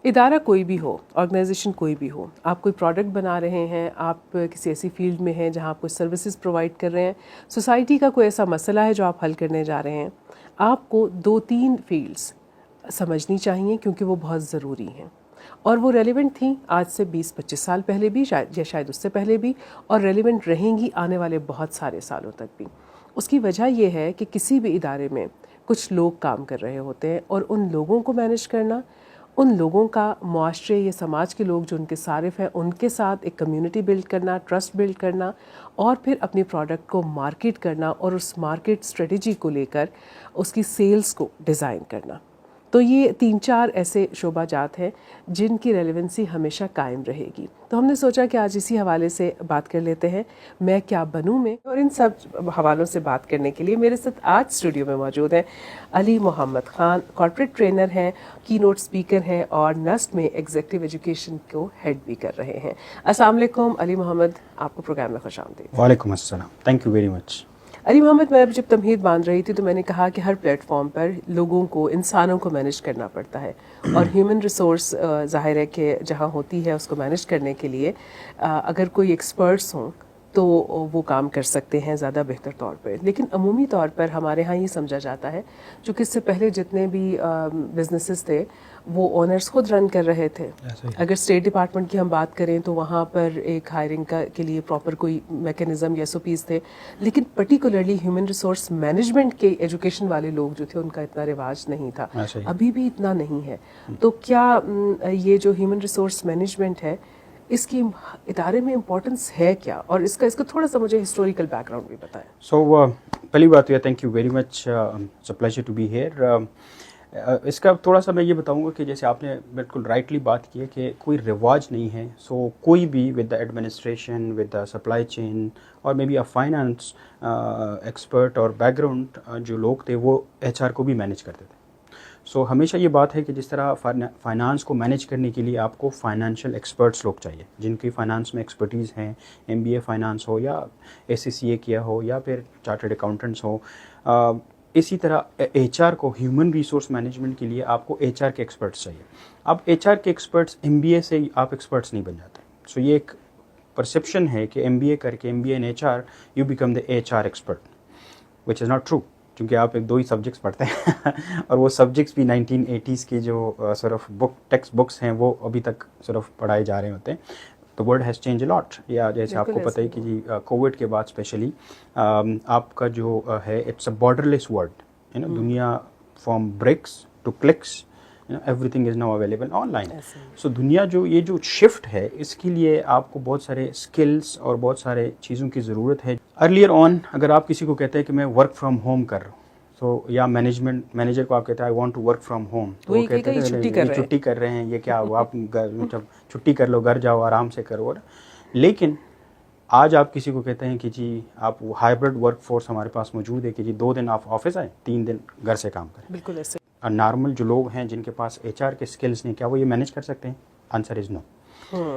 ادارہ کوئی بھی ہو، آرگنائزیشن کوئی بھی ہو، آپ کوئی پروڈکٹ بنا رہے ہیں، آپ کسی ایسی فیلڈ میں ہیں جہاں آپ کوئی سروسز پرووائڈ کر رہے ہیں، سوسائٹی کا کوئی ایسا مسئلہ ہے جو آپ حل کرنے جا رہے ہیں، آپ کو 2-3 فیلڈز سمجھنی چاہیے کیونکہ وہ بہت ضروری ہیں اور وہ ریلیونٹ تھیں آج سے 20-25 سال پہلے بھی، شاید اس سے پہلے بھی، اور ریلیونٹ رہیں گی آنے والے بہت سارے سالوں تک بھی۔ اس کی وجہ یہ ہے کہ کسی بھی ادارے میں کچھ لوگ کام کر رہے ہوتے ہیں اور ان لوگوں کو مینیج کرنا، ان لوگوں کا معاشرے یا سماج کے لوگ جو ان کے صارف ہیں ان کے ساتھ ایک کمیونٹی بلڈ کرنا، ٹرسٹ بلڈ کرنا، اور پھر اپنی پروڈکٹ کو مارکیٹ کرنا اور اس مارکیٹ اسٹریٹجی کو لے کر اس کی سیلز کو ڈیزائن کرنا۔ تو یہ 3-4 ایسے شعبہ جات ہیں جن کی ریلیونسی ہمیشہ قائم رہے گی۔ تو ہم نے سوچا کہ آج اسی حوالے سے بات کر لیتے ہیں، میں کیا بنوں میں، اور ان سب حوالوں سے بات کرنے کے لیے میرے ساتھ آج اسٹوڈیو میں موجود ہیں علی محمد خان، کارپوریٹ ٹرینر ہیں، کی نوٹ اسپیکر ہیں اور نسٹ میں ایگزیکٹو ایجوکیشن کو ہیڈ بھی کر رہے ہیں۔ السلام علیکم علی محمد، آپ کو پروگرام میں خوش آمدید۔ وعلیکم السلام، تھینک یو ویری مچ۔ علی محمد، میں جب تمہید باندھ رہی تھی تو میں نے کہا کہ ہر پلیٹ فارم پر لوگوں کو، انسانوں کو مینیج کرنا پڑتا ہے، اور ہیومن ریسورس ظاہر ہے کہ جہاں ہوتی ہے اس کو مینیج کرنے کے لیے اگر کوئی ایکسپرٹس ہوں تو وہ کام کر سکتے ہیں زیادہ بہتر طور پر، لیکن عمومی طور پر ہمارے ہاں یہ سمجھا جاتا ہے چونکہ اس سے پہلے جتنے بھی بزنسز تھے وہ اونرز خود رن کر رہے تھے۔ اگر اسٹیٹ ڈپارٹمنٹ کی ہم بات کریں تو وہاں پر ایک ہائرنگ کے لیے پراپر کوئی میکینزم یا SOPs تھے، لیکن پرٹیکولرلی ہیومن ریسورس مینجمنٹ کے ایجوکیشن والے لوگ جو تھے ان کا اتنا رواج نہیں تھا، ابھی بھی اتنا نہیں ہے۔ تو کیا یہ جو ہیومن ریسورس مینجمنٹ ہے اس کی ادارے میں امپورٹنس ہے کیا، اور اس کا تھوڑا سا مجھے ہسٹوریکل بیک گراؤنڈ بھی بتائیں۔ سو پہلی بات یہ، thank you very much, it's a pleasure to be here. اس کا تھوڑا سا میں یہ بتاؤں گا کہ جیسے آپ نے بالکل رائٹلی بات کی ہے کہ کوئی رواج نہیں ہے، سو کوئی بھی with the administration, with the supply chain, اور may be a finance expert اور بیک گراؤنڈ جو لوگ تھے وہ HR کو بھی مینیج کرتے تھے۔ سو ہمیشہ یہ بات ہے کہ جس طرح فائنانس کو مینیج کرنے کے لیے آپ کو فائنینشیل ایکسپرٹس لوگ چاہیے جن کی فائنانس میں ایکسپرٹیز ہیں، MBA فائنانس ہو یا SCCA کیا ہو یا پھر چارٹرڈ اکاؤنٹنٹس ہو۔ اسی طرح HR کو، ہیومن ریسورس مینجمنٹ کے لیے آپ کو HR کے ایکسپرٹس چاہیے۔ اب HR کے ایکسپرٹس MBA سے آپ ایکسپرٹس نہیں بن جاتے۔ سو یہ ایک پرسیپشن ہے کہ MBA کر کے MBA in HR you become the HR expert which is not true، کیونکہ آپ 2 ہی سبجیکٹس پڑھتے ہیں اور وہ سبجیکٹس بھی 1980s کی جو ٹیکسٹ بکس ہیں وہ ابھی تک پڑھائے جا رہے ہوتے ہیں۔ The world has changed a lot، یا جیسے آپ کو پتہ ہے کہ جی کووڈ کے بعد اسپیشلی آپ کا جو ہے it's a borderless world, دنیا from bricks to clicks, everything is now available online. So دنیا جو یہ جو شفٹ ہے اس کے لیے آپ کو بہت سارے اسکلس اور بہت سارے چیزوں کی ضرورت ہے۔ ارلیئر آن اگر آپ کسی کو کہتے ہیں کہ میں ورک فرام ہوم کر رہا ہوں، تو یا مینیجر کو آپ کہتے ہیں I want to work from home, تو وہ کہتے ہیں چھٹی کر رہے ہیں، یہ کیا آپ چھٹی کر لو، گھر جاؤ آرام سے کرو۔ لیکن آج آپ کسی کو کہتے ہیں کہ جی آپ ہائبرڈ ورک فورس ہمارے پاس موجود ہے کہ جی 2 دن آپ آفس آئیں، 3 دن گھر سے کام کریں۔ بالکل ایسے نارمل جو لوگ ہیں جن کے پاس HR کے اسکلس نہیں، کیا وہ یہ مینیج کر سکتے ہیں؟ Answer is know.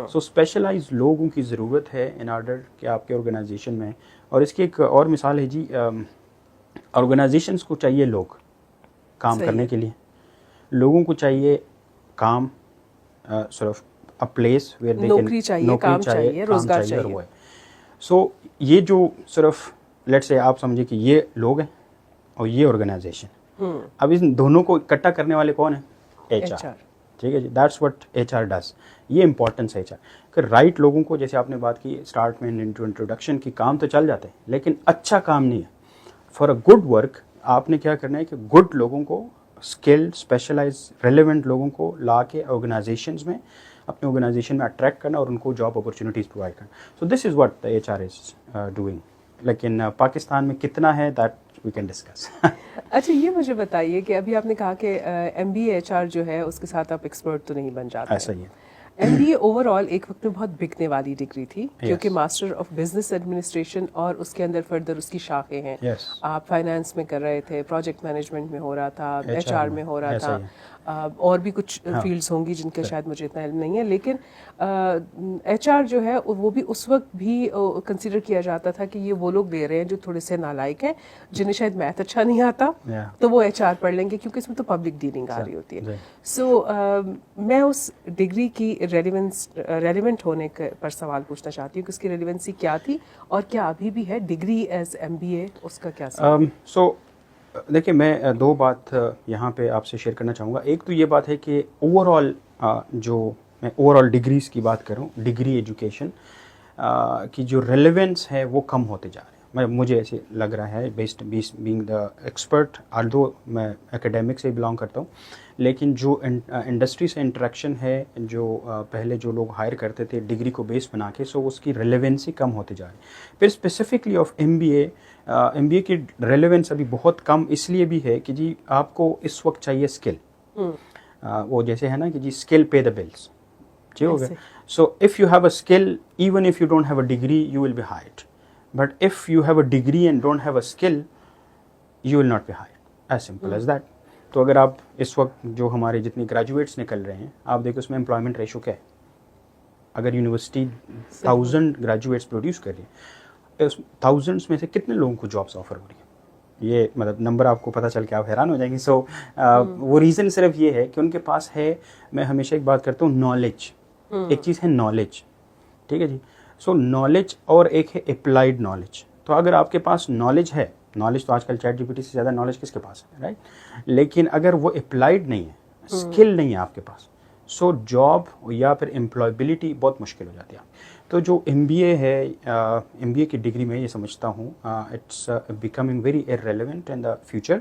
So specialize لوگوں کی ضرورت ہے ان آرڈر کہ آپ کے آرگنائزیشن میں۔ اور اس کی ایک اور مثال ہے جی، آرگنائزیشنس کو چاہیے لوگ کام کرنے کے لیے، لوگوں کو چاہیے کام، a place where they can، نوکری چاہیے، کام چاہیے، روزگار چاہیے۔ سو یہ جو لیٹ سے آپ سمجھے کہ یہ لوگ ہیں اور یہ آرگنائزیشن، اب ان دونوں کو اکٹھا کرنے والے کون ہیں؟ HR، ٹھیک ہے جی، دیٹس وٹ HR ڈز۔ یہ امپورٹنس ہے HR کہ رائٹ لوگوں کو، جیسے آپ نے بات کی اسٹارٹ میں انٹروڈکشن کی، کام تو چل جاتے ہیں لیکن اچھا کام نہیں ہے۔ فار اے گڈ ورک آپ نے کیا کرنا ہے کہ گڈ لوگوں کو، اسکلڈ، اسپیشلائز، ریلیونٹ لوگوں کو لا کے آرگنائزیشنز میں، اپنے آرگنائزیشن میں اٹریکٹ کرنا اور ان کو جاب اپرچونیٹیز پرووائڈ کرنا۔ So this is what the HR is doing. لیکن پاکستان میں کتنا ہے دیٹ وی کین ڈسکس۔ اچھا، یہ مجھے بتائیے کہ ابھی آپ نے کہا کہ MBA HR جو ہے اس کے ساتھ آپ ایکسپرٹ تو نہیں بن جاتے۔ ایسا ہی ہے۔ MBA اوور آل ایک وقت میں بہت بکنے والی ڈگری تھی، کیونکہ ماسٹر آف بزنس ایڈمنسٹریشن اور اس کے اندر فردر اس کی شاخیں ہیں۔ آپ فائنانس میں کر رہے تھے، پروجیکٹ مینجمنٹ میں ہو رہا تھا، HR میں ہو رہا تھا، اور بھی کچھ فیلڈز ہوں گی جن کا شاید مجھے اتنا علم نہیں ہے، لیکن ایچ آر جو ہے وہ بھی اس وقت بھی کنسیڈر کیا جاتا تھا کہ یہ وہ لوگ دے رہے ہیں جو تھوڑے سے نالائق ہیں، جنہیں شاید میتھ اچھا نہیں آتا تو وہ ایچ آر پڑھ لیں گے کیونکہ اس میں تو پبلک ڈیلنگ آ رہی ہوتی ہے. سو میں اس ڈگری کی ریلیونٹ ہونے پر سوال پوچھنا چاہتی ہوں کہ اس کی ریلیونسی کیا تھی اور کیا ابھی بھی ہے، ڈگری ایز ایم بی اے اس کا کیا سو دیکھیں میں دو بات یہاں پہ آپ سے شیئر کرنا چاہوں گا. ایک تو یہ بات ہے کہ اوور آل جو میں اوور آل ڈگریز کی بات کروں، ڈگری ایجوکیشن کی جو ریلیونس ہے وہ کم ہوتے جا رہے ہیں، مجھے ایسے لگ رہا ہے بیسڈ بینگ دا ایکسپرٹ، آلدو میں اکیڈیمک سے بلانگ کرتا ہوں، لیکن جو انڈسٹری سے انٹریکشن ہے، جو پہلے جو لوگ ہائر کرتے تھے ڈگری کو بیس بنا کے، سو اس کی ریلیونسی کم ہوتے جا رہی ہے. پھر اسپیسیفکلی آف ایم بی اے کی ریلیونس ابھی بہت کم اس لیے بھی ہے کہ جی آپ کو اس وقت چاہیے اسکل، وہ جیسے ہے نا کہ جی اسکل پے دا بلس، جی ہو گیا. So if you have a skill even if you don't have a degree you will be hired, but if you have a degree and don't have a skill you will not be hired, as simple as that. تو اگر آپ اس وقت جو ہمارے جتنے graduates نکل رہے ہیں آپ دیکھو اس میں امپلائمنٹ ریشو کیا ہے. اگر یونیورسٹی 1000 گریجویٹس پروڈیوس کر رہی ہے، اس 1000s میں سے کتنے لوگوں کو جابس آفر ہو رہی ہیں؟ یہ مطلب نمبر آپ کو پتہ چل کے آپ حیران ہو جائیں گے. سو وہ ریزن صرف یہ ہے کہ ان کے پاس ہے، میں ہمیشہ ایک بات کرتا ہوں، نالج. ایک چیز ہے نالج، ٹھیک ہے جی. سو نالج اور ایک ہے اپلائیڈ نالج. تو اگر آپ کے پاس نالج ہے، نالج تو آج کل چیٹ جی پی ٹی سے زیادہ نالج کس کے پاس ہے، رائٹ؟ لیکن اگر وہ اپلائیڈ نہیں ہے، اسکل نہیں ہے آپ کے پاس، سو جاب یا پھر امپلائبلٹی بہت مشکل ہو جاتی ہے. تو جو ایم بی اے ہے، ایم بی اے کی ڈگری میں یہ سمجھتا ہوں it's becoming very irrelevant in the future.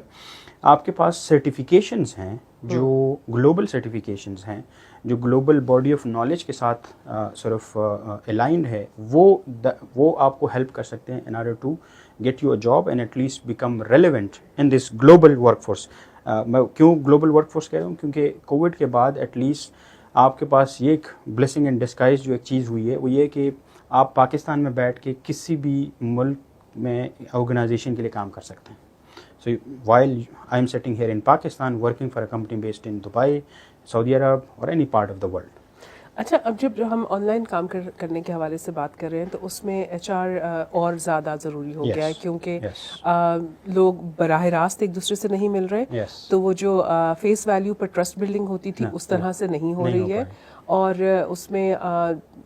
آپ کے پاس سرٹیفیکیشنز ہیں جو گلوبل سرٹیفیکیشنز ہیں، جو گلوبل باڈی آف نالج کے ساتھ صرف الائنڈ ہے، وہ آپ کو ہیلپ کر سکتے ہیں in order to get you a job and at least become relevant in this global workforce. میں کیوں گلوبل ورک فورس کہہ رہا ہوں؟ کیونکہ کووڈ کے بعد ایٹ لیسٹ آپ کے پاس یہ ایک بلیسنگ ان ڈسکائز جو ایک چیز ہوئی ہے وہ یہ کہ آپ پاکستان میں بیٹھ کے کسی بھی ملک میں آرگنائزیشن کے لیے کام کر سکتے ہیں. So while I am sitting here in Pakistan working for a company based in Dubai, Saudi عرب اور any part of the world. اچھا، اب جب ہم آن لائن کام کرنے کے حوالے سے بات کر رہے ہیں تو اس میں ایچ آر اور زیادہ ضروری ہو گیا ہے کیونکہ لوگ براہ راست ایک دوسرے سے نہیں مل رہے، تو وہ جو فیس ویلیو پر ٹرسٹ بلڈنگ ہوتی تھی اس طرح سے نہیں ہو رہی ہے. اور اس میں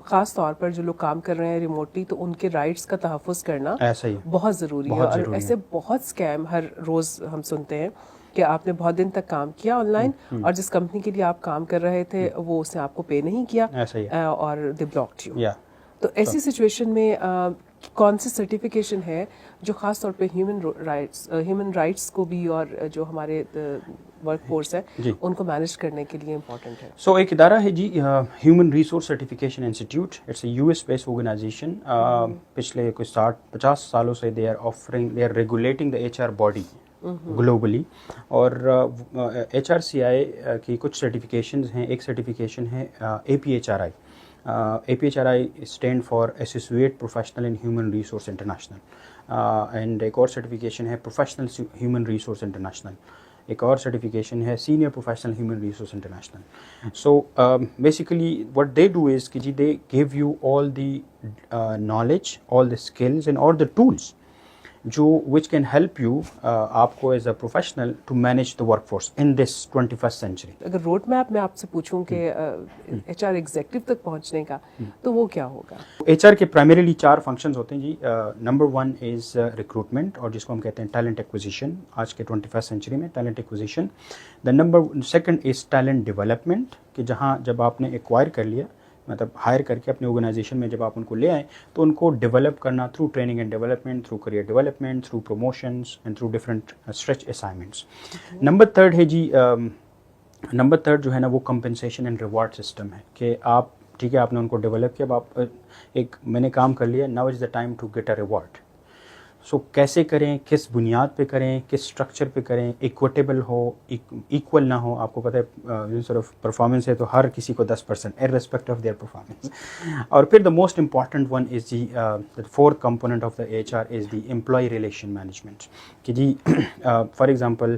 خاص طور پر جو لوگ کام کر رہے ہیں ریموٹلی تو ان کے رائٹس کا تحفظ کرنا بہت ضروری ہے. اور ایسے بہت اسکیم ہر روز ہم سنتے ہیں کہ آپ نے بہت دن تک کام کیا آن لائن اور جس کمپنی کے لیے آپ کام کر رہے تھے وہ اس نے آپ کو پے نہیں کیا اور دے بلاکڈ یو. تو ایسی سچویشن میں کون سی سرٹیفکیشن ہے جو خاص طور پہ ہیومن رائٹس کو بھی اور جو ہمارے ورک فورس ہے ان کو مینیج کرنے کے لیے امپورٹنٹ ہے؟ سو ایک ادارہ ہے جی human resource certification institute. It's a U S base organization. پچھلے کوئی 60-50 سالوں سے they are regulating the H R body globally. اور ایچ آر سی آئی کی کچھ سرٹیفکیشنز ہیں. ایک سرٹیفکیشن ہے A P H R I. A P H R I stand for associate professional in human resource international. And ایک اور certification ہے professional human resource international. ایک اور سرٹیفکیشن ہے senior professional human resource international. So basically what they do is کہ جی they gave you all the knowledge, all the skills and all the tools جو which can help you آپ کو as a professional to manage the workforce in this 21st century. اگر road map میں آپ سے پوچھوں کہ H R executive تک پہنچنے کا تو وہ کیا ہوگا؟ ایچ آر کے پرائمریلی 4 فنکشنز ہوتے ہیں جی. نمبر 1 از ریکروٹمنٹ، اور جس کو ہم کہتے ہیں ٹیلنٹ ایکوزیشن. آج کے 21st سینچری میں talent acquisition. The number 2 is talent development, کہ جہاں جب آپ نے ایکوائر کر لیا، مطلب ہائر کر کے اپنے آرگنائزیشن میں جب آپ ان کو لے آئیں تو ان کو ڈیولپ کرنا through training and development, through career development, through promotions and through different stretch assignments. Number 3 ہے جی، نمبر 3 جو ہے نا وہ کمپنسیشن اینڈ ریوارڈ سسٹم ہے. کہ آپ ٹھیک ہے آپ نے ان کو ڈیولپ کیا، اب آپ ایک میں نے کام کر لیا، now is the time to get a reward. So کیسے کریں، کس بنیاد پہ کریں، کس اسٹرکچر پہ کریں، ایکویٹیبل ہو، ایکول نہ ہو. آپ کو پتہ ہے صرف پرفارمنس ہے تو ہر کسی کو 10% ارریسپیکٹ آف دیئر پرفارمنس. اور پھر the most important one is the 4th component of the H R is the employee relation management. کہ جی for example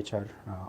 HR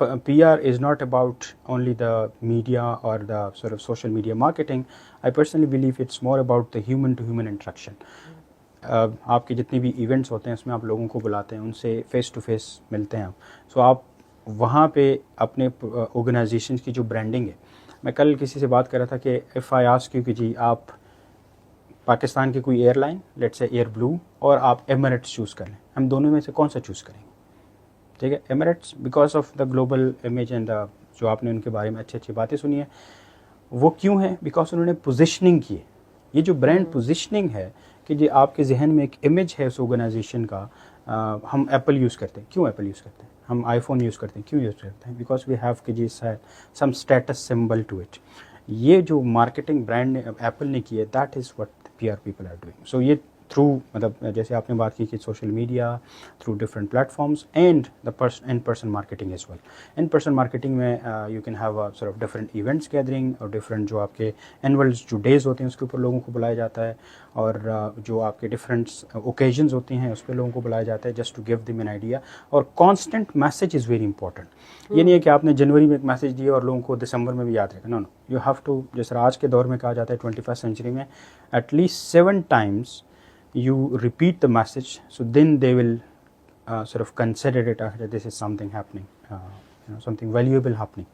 PR is not about only the media or the sort of social media marketing. I personally believe it's more about the human to human interaction. آپ کے جتنے بھی events ہوتے ہیں اس میں آپ لوگوں کو بلاتے ہیں, ان سے فیس ٹو فیس ملتے ہیں آپ. سو آپ وہاں پہ اپنے آرگنائزیشن کی جو برانڈنگ ہے, میں کل کسی سے بات کر رہا تھا کہ ایف آئی آسک یو کہ جی آپ پاکستان کی کوئی airline, let's say Air Blue, اور آپ ایمریٹس چوز کر لیں, ہم دونوں میں سے کون سا چوز کریں گے؟ ٹھیک ہے, Emirates because of the global image and جو آپ نے ان کے بارے میں اچھی اچھی باتیں سنی ہیں. وہ کیوں ہیں؟ بیکاز انہوں نے پوزیشننگ کی ہے. یہ جو برانڈ پوزیشننگ ہے کہ جی آپ کے ذہن میں ایک امیج ہے اس آرگنائزیشن کا. ہم ایپل یوز کرتے ہیں, کیوں ایپل یوز کرتے ہیں؟ ہم آئی فون یوز کرتے ہیں, کیوں یوز کرتے ہیں؟ بیکاز وی ہیو کہ جی some status symbol to it. یہ جو مارکیٹنگ برانڈ نے ایپل نے کی ہے, that is what P R people are doing. So یہ تھرو مطلب جیسے آپ نے بات کی کہ social media, through different platforms and the in person marketing as well. In person marketing میں you can have sort of different events gathering, اور ڈفرینٹ جو آپ کے اینول جو ڈیز ہوتے ہیں اس کے اوپر لوگوں کو بلایا جاتا ہے, اور جو آپ کے ڈفرینٹ اوکیزنز ہوتی ہیں اس پہ لوگوں کو بلایا جاتا ہے, just to give them an idea. اور constant message is very important. یہ نہیں ہے کہ آپ نے جنوری میں ایک میسج دیا اور لوگوں کو دسمبر میں بھی یاد رکھا. نو, یو ہیو ٹو, جس طرح آج کے دور میں کہا جاتا ہے 21st سینچری میں, at least 7 times you repeat the message, so then they will sort of consider it that this is something happening, something valuable happening.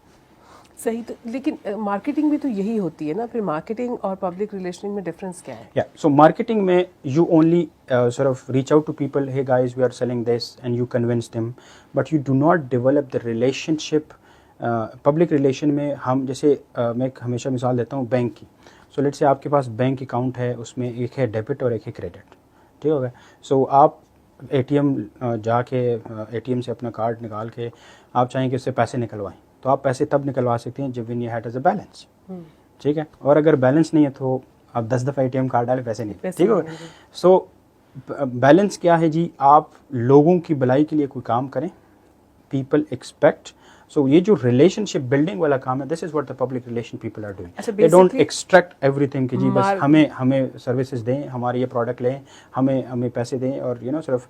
صحیح. تو لیکن مارکیٹنگ بھی تو یہی ہوتی ہے نا, پھر مارکیٹنگ اور پبلک ریلیشننگ میں ڈفرینس کیا ہے؟ Yeah, so marketing میں you only sort of reach out to people, hey guys we are selling this, and you convince them, but you do not develop the relationship. Public relation میں ہم جیسے میں ہمیشہ مثال دیتا ہوں بینک کی. سو لیٹ سے آپ کے پاس بینک اکاؤنٹ ہے, اس میں ایک ہے ڈیبٹ اور ایک ہے کریڈٹ, ٹھیک ہو گیا. سو آپ اے ٹی ایم جا کے اے ٹی ایم سے اپنا کارڈ نکال کے آپ چاہیں کہ اس سے پیسے نکلوائیں, تو آپ پیسے تب نکلوا سکتے ہیں جب when you had as a balance, ٹھیک ہے. اور اگر بیلنس نہیں ہے تو آپ 10 دفعہ اے ٹی ایم کارڈ ڈالیں, پیسے نہیں, ٹھیک ہو گیا. سو بیلنس کیا ہے جی؟ آپ لوگوں کی بھلائی کے لیے کوئی کام کریں, پیپل ایکسپیکٹ. سو یہ جو ریلیشن شپ بلڈنگ والا کام ہے, this is what the public relation people are doing. They don't extract everything کہ جی بس ہمیں سروسز دیں, ہمارے یہ پروڈکٹ لیں, ہمیں پیسے دیں. اور صرف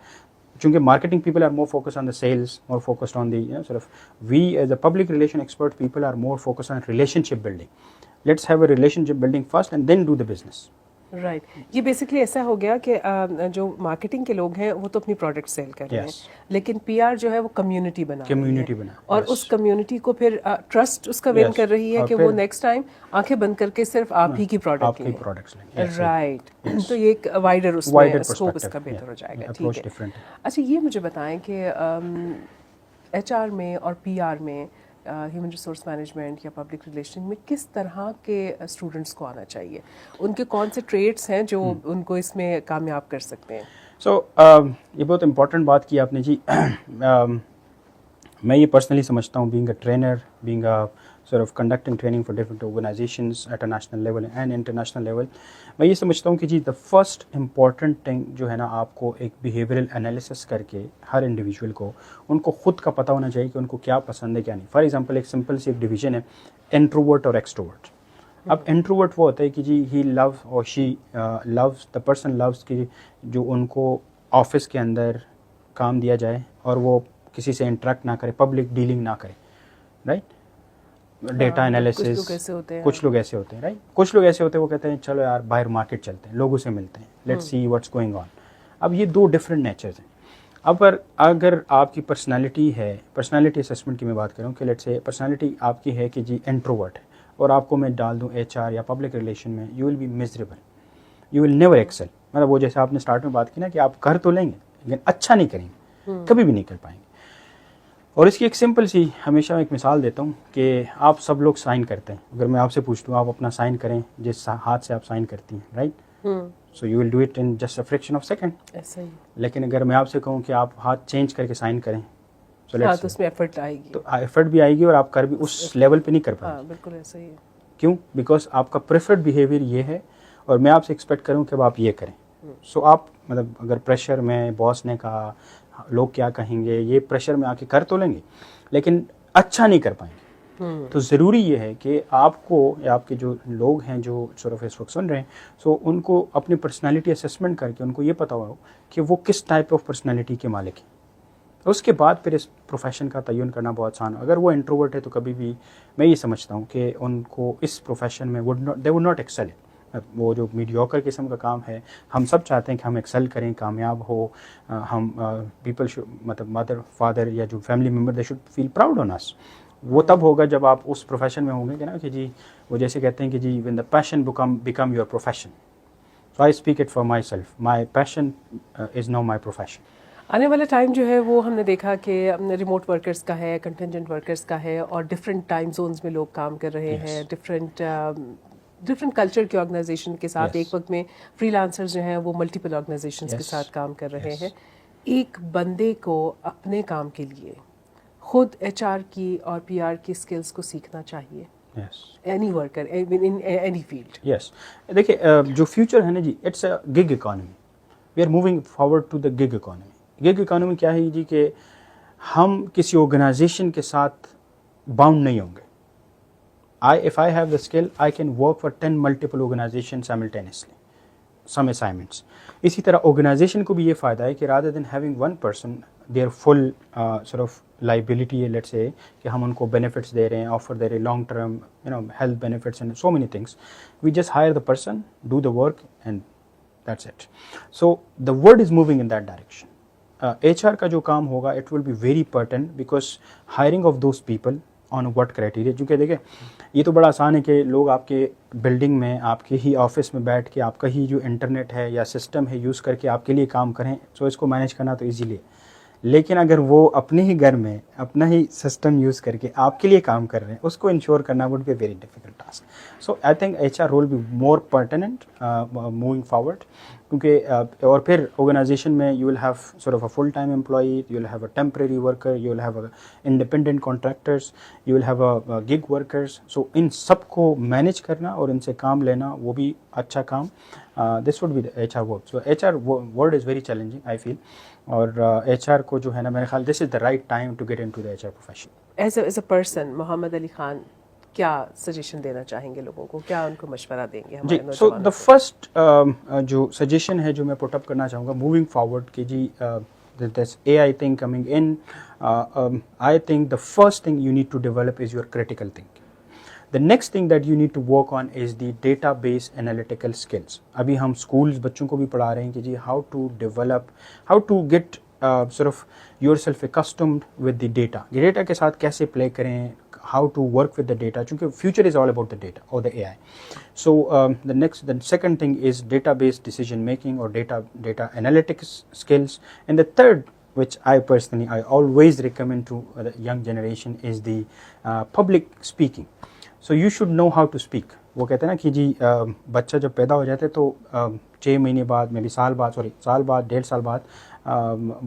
چونکہ marketing people are more focus on the sales, more focused on the صرف we as a public relation expert people are more focus on relationship building. Let's have a relationship building first and then do the business. Right. یہ basically ایسا ہو گیا کہ جو marketing کے لوگ ہیں وہ تو اپنی پروڈکٹ سیل کر رہے ہیں, لیکن پی آر جو ہے وہ کمیونٹی بنا اور اس کمیونٹی کو پھر ٹرسٹ اس کا ون کر رہی ہے کہ وہ نیکسٹ ٹائم آنکھیں بند کر کے صرف آپ ہی کی پروڈکٹ لیں. رائٹ. تو یہ ایک وائڈر اس میں اسکوپ اس کا بہتر ہو جائے گا. ٹھیک ہے. اچھا یہ مجھے بتائیں کہ ایچ آر میں اور پی آر میں, ہیومن ریسورس مینجمنٹ یا پبلک ریلیشن میں کس طرح کے اسٹوڈنٹس کو آنا چاہیے؟ ان کے کون سے ٹریٹس ہیں جو ان کو اس میں کامیاب کر سکتے ہیں؟ سو یہ بہت امپورٹنٹ بات کی آپ نے جی. میں یہ پرسنلی سمجھتا ہوں, being a trainer, being a sort of conducting training for different organizations at a national level and international level, میں یہ سمجھتا ہوں کہ جی the first important thing جو ہے نا, آپ کو ایک behavioral analysis کر کے ہر انڈیویجول کو ان کو خود کا پتہ ہونا چاہیے کہ ان کو کیا پسند ہے کیا نہیں. فار ایگزامپل ایک سمپل سی ایک ڈویژن ہے انٹروورٹ اور ایکسٹروورٹ. اب انٹروورٹ وہ ہوتا ہے کہ جی ہی لو اور شی لوز دا پرسن لوز کہ جو ان کو آفس کے اندر کام دیا جائے اور وہ کسی سے انٹریکٹ نہ کرے, پبلک ڈیلنگ نہ کرے, رائٹ. ڈیٹا انالیسس, کچھ لوگ ایسے ہوتے ہیں رائٹ, کچھ لوگ ایسے ہوتے ہیں وہ کہتے ہیں چلو یار باہر مارکیٹ چلتے ہیں, لوگوں سے ملتے ہیں, let's see what's going on. اب یہ دو ڈفرینٹ نیچرز ہیں. اب اگر آپ کی پرسنالٹی ہے, پرسنالٹی اسسمنٹ کی میں بات کروں کہ لیٹس سے پرسنالٹی آپ کی ہے کہ جی انٹروورٹ ہے, اور آپ کو میں ڈال دوں ایچ آر یا پبلک ریلیشن میں, you will be miserable, you will never excel. مطلب وہ جیسے آپ نے اسٹارٹ میں بات کی نا کہ آپ کر تو لیں گے لیکن اچھا نہیں کریں گے, کبھی بھی نہیں کر پائیں گے. اور اس کی ایک سمپل سی ہمیشہ ایک مثال دیتا ہوں کہ آپ سب لوگ سائن کرتے ہیں. اگر میں آپ سے پوچھتا ہوں آپ اپنا سائن کریں جس ہاتھ سے آپ سائن کرتی ہیں, right, so you will do it in just a fraction of second. ایسا ہی. لیکن اگر میں آپ سے کہوں کہ آپ ہاتھ چینج کر کے سائن کریں, تو اس میں ایفرٹ آئے گی, تو ایفرٹ بھی آئے گی اور آپ کر بھی اس لیول پہ نہیں کر پائیں. بالکل ایسا ہی ہے. کیوں؟ بیکاز آپ کا پریفرڈ بیہیویئر یہ ہے اور میں آپ سے ایکسپیکٹ کروں کہ اب آپ یہ کریں. سو آپ مطلب اگر پریشر میں باس نے کہا, لوگ کیا کہیں گے, یہ پریشر میں آ کے کر تو لیں گے لیکن اچھا نہیں کر پائیں گے. تو ضروری یہ ہے کہ آپ کو یا آپ کے جو لوگ ہیں جو صرف اس وقت سن رہے ہیں, سو ان کو اپنی پرسنالٹی اسسمنٹ کر کے ان کو یہ پتا ہو کہ وہ کس ٹائپ آف پرسنالٹی کے مالک ہیں. اس کے بعد پھر اس پروفیشن کا تعین کرنا بہت آسان ہے. اگر وہ انٹروورٹ ہے تو کبھی بھی میں یہ سمجھتا ہوں کہ ان کو اس پروفیشن میں دے وڈ ناٹ ایکسل. وہ جو میڈیوکر قسم کا کام ہے, ہم سب چاہتے ہیں کہ ہم ایکسل کریں, کامیاب ہو, ہم پیپل مطلب مدر فادر یا جو family member they should feel proud on us. وہ تب ہوگا جب آپ اس پروفیشن میں ہوں گے کہ نا کہ جی وہ جیسے کہتے ہیں کہ جی when the passion become your profession. So I speak it for myself, my passion is now my profession. آنے والا ٹائم جو ہے وہ ہم نے دیکھا کہ ریموٹ ورکرز کا ہے, کنٹینجنٹ ورکرز کا ہے, اور ڈفرینٹ ٹائم زونز میں لوگ کام کر رہے ہیں, ڈفرینٹ کلچر کے آرگنائزیشن کے ساتھ. ایک وقت میں فری لانسرز جو ہیں وہ ملٹیپل آرگنائزیشنز کے ساتھ کام کر رہے ہیں. ایک بندے کو اپنے کام کے لیے خود ایچ آر کی اور پی آر کی اسکلس کو سیکھنا چاہیے. Any worker in any field. Yes, دیکھیے جو فیوچر ہے نا جی, it's a gig economy. We are moving forward to the gig economy. Gig economy کیا ہے جی کہ ہم کسی آرگنائزیشن کے ساتھ باؤنڈ نہیں ہوں گے. if I have the skill, I can work for 10 multiple organizations simultaneously, some assignments. اسی طرح آرگنائزیشن کو بھی یہ فائدہ ہے کہ rather than having one person, their full sort of liability, let's say, کہ ہم ان کو benefits دے رہے ہیں, offer دے رہے ہیں, long term, health benefits and so many things. We just hire the person, do the work and that's it. So the world is moving in that direction. HR کا جو کام ہوگا, it will be very pertinent because hiring of those people on what criteria. چونکہ دیکھیں یہ تو بڑا آسان ہے کہ لوگ آپ کے بلڈنگ میں, آپ کے ہی آفس میں بیٹھ کے آپ کا ہی جو انٹرنیٹ ہے یا سسٹم ہے یوز کر کے آپ کے لیے کام کریں, سو اس کو مینیج کرنا تو ایزیلی ہے. لیکن اگر وہ اپنے ہی گھر میں اپنا ہی سسٹم یوز کر کے آپ کے لیے کام کر رہے ہیں, اس کو انشور کرنا would be very difficult task. So I think H R role be more pertinent moving forward. کیونکہ اور پھر آرگنائزیشن میں you will have sort of a full time employee, you will have a temporary worker, you will have a independent contractors, you will have a gig workers. So ان سب کو manage کرنا اور ان سے کام لینا وہ بھی اچھا کام. This would be H R work. So H R word is very challenging I feel. اور ایچ آر کو جو ہے نا میرے خیال this is the right time to get into the H R profession. As a person Muhammad Ali Khan کیا suggestion دینا چاہیں گے لوگوں کو, کیا ان کو مشورہ دیں گے ہمارے نوجوانوں کو؟ سو دا فرسٹ جو سجیشن ہے جو میں پٹ اپ کرنا چاہوں گا موونگ فارورڈ کہ جی this A I thing coming in, I think the first thing you need to develop is your critical thinking. The next thing that you need to work on is the database analytical skills. ابھی ہم schools بچوں کو بھی پڑھا رہے ہیں کہ جی how to develop, how to get sort of yourself accustomed with the data. Data کے ساتھ کیسے play کریں, how to work with the data, چونکہ future is all about the data or the AI. So the second thing is database decision making or data analytics skills. And the third, which I always recommend to the young generation, is the public speaking. So you should know how to speak. وہ کہتے ہیں نا کہ جی بچہ جب پیدا ہو جاتا ہے تو 6 مہینے بعد میں بھی سال بعد 1.5 سال بعد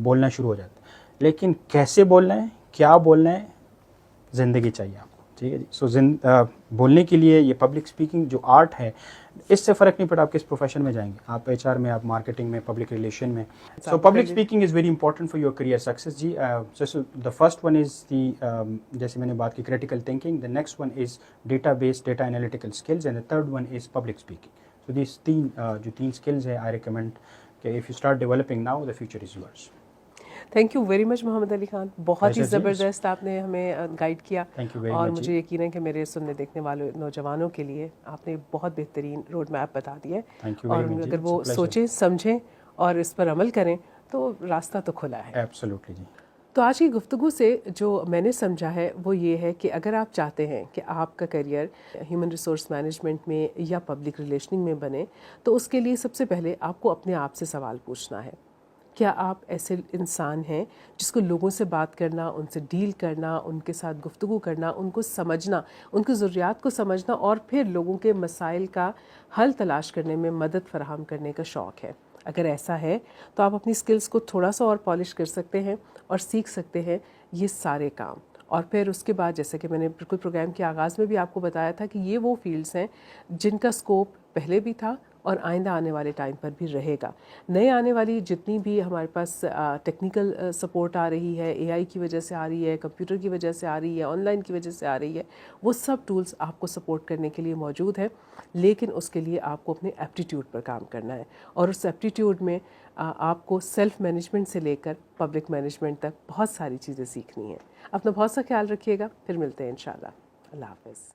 بولنا شروع ہو جاتا ہے. لیکن کیسے بولنا ہے, کیا بولنا ہے, زندگی چاہیے آپ کو. ٹھیک ہے جی. سو بولنے کے لیے یہ پبلک اسپیکنگ جو آرٹ ہے, اس سے فرق نہیں پڑتا آپ کس پروفیشن میں جائیں گے, آپ ایچ آر میں, آپ مارکیٹنگ میں, پبلک ریلیشن میں. So public speaking is very important for your career success جی. The first one is the جیسے میں نے بات کی critical thinking, the next one is database data analytical skills, and the third one is public speaking. So these تین skills ہیں, I recommend کہ if you start developing now, the future is yours. Thank you very much Muhammad Ali Khan, بہت ہی زبردست آپ نے ہمیں guide کیا, اور مجھے یقین ہے کہ میرے سننے دیکھنے والے نوجوانوں کے لیے آپ نے بہت بہترین روڈ میپ بتا دیا ہے, اور اگر وہ سوچیں سمجھیں اور اس پر عمل کریں تو راستہ تو کھلا ہے. ایبسلیوٹلی جی. تو آج کی گفتگو سے جو میں نے سمجھا ہے وہ یہ ہے کہ اگر آپ چاہتے ہیں کہ آپ کا کیریئر ہیومن ریسورس مینجمنٹ میں یا پبلک ریلیشننگ میں بنے, تو اس کے لیے سب سے پہلے آپ کو اپنے آپ سے سوال پوچھنا ہے, کیا آپ ایسے انسان ہیں جس کو لوگوں سے بات کرنا, ان سے ڈیل کرنا, ان کے ساتھ گفتگو کرنا, ان کو سمجھنا, ان کی ضروریات کو سمجھنا, اور پھر لوگوں کے مسائل کا حل تلاش کرنے میں مدد فراہم کرنے کا شوق ہے؟ اگر ایسا ہے تو آپ اپنی سکلز کو تھوڑا سا اور پالش کر سکتے ہیں اور سیکھ سکتے ہیں یہ سارے کام. اور پھر اس کے بعد جیسے کہ میں نے بالکل پروگرام کے آغاز میں بھی آپ کو بتایا تھا کہ یہ وہ فیلڈز ہیں جن کا اسکوپ پہلے بھی تھا اور آئندہ آنے والے ٹائم پر بھی رہے گا. نئے آنے والی جتنی بھی ہمارے پاس ٹیکنیکل سپورٹ آ رہی ہے, اے آئی کی وجہ سے آ رہی ہے, کمپیوٹر کی وجہ سے آ رہی ہے, آن لائن کی وجہ سے آ رہی ہے, وہ سب ٹولز آپ کو سپورٹ کرنے کے لیے موجود ہیں, لیکن اس کے لیے آپ کو اپنے ایپٹیٹیوڈ پر کام کرنا ہے. اور اس ایپٹیٹیوڈ میں آپ کو سیلف مینجمنٹ سے لے کر پبلک مینجمنٹ تک بہت ساری چیزیں سیکھنی ہیں. اپنا بہت سا خیال رکھیے گا, پھر ملتے ہیں انشاءاللہ. اللہ حافظ.